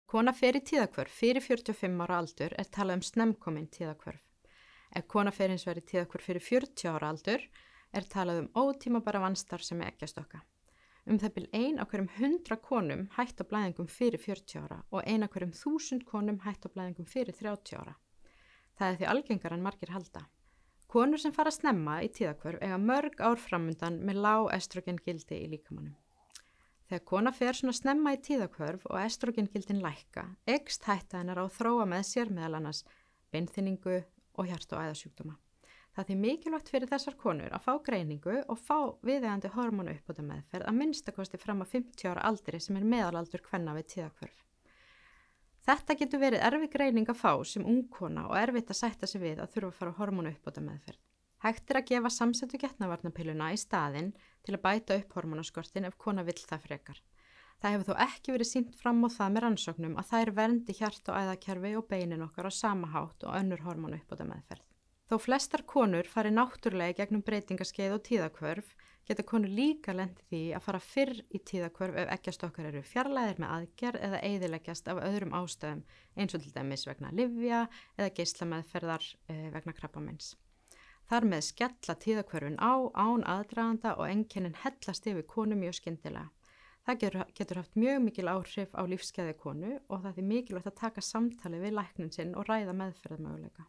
Kona fer í tíðahvörf fyrir 45 ára aldur er talað snemmkomin tíðahvörf. Ef kona fer hins vegar í tíðahvörf fyrir 40 ára aldur er talað ótímabæra vannstarfsemi eggjastokka. Það bil 1 af hverjum 100 konum hætt á blæðingum fyrir 40 ára og 1 af hverjum 1000 konum hætt á blæðingum fyrir 30 ára. Það er því algengar en margir halda. Konur sem fara snemma í tíðahvörf eiga mörg ár framundan með lág estrogengildi í líkamanum. Þegar kona fer svona snemma í tíðahvörf og estrogengildin lækka, eykst hætta hennar á að þróa með sér meðal annars beinþynningu og hjarta- og æðasjúkdóma. Það er því mikilvægt fyrir þessar konur að fá greiningu og fá viðeigandi hormónuuppbótarmeðferð að minnstakosti fram að 50 ára aldri sem er meðalaldur kvenna við tíðahvörf. Þetta getur verið erfið greining að fá sem ung kona og erfitt að sætta sig við að þurfa að fara á hormónuuppbótarmeðferð. Hægt er að gefa samsettu getnaðarvarnarpilluna í staðinn til að bæta upp hormónaskortin ef kona vill það frekar. Það hefur þó ekki verið sýnt fram á það með rannsóknum að þær verndi hjarta- og æðakerfi og beinin okkar á sama hátt og önnur hormónuuppbótarmeðferð. Þó flestar konur fari náttúrulega í gegnum breytingaskeið og tíðahvörf, geta konur líka lent í því að fara fyrr í tíðahvörf ef eggjastokkar eru fjarlægðir með aðgerð eða eyðileggjast af öðrum ástæðum eins og til dæmis vegna lyfja eða geislameðferðar vegna krabbameins. Þar með skella tíðahvörfin án aðdraganda og einkennin hellast yfir konu mjög skyndilega. Það getur haft mjög mikil áhrif á lífsgæði konu og það er mikilvægt að taka samtali við læknin sinn og ræða meðferðarmöguleika.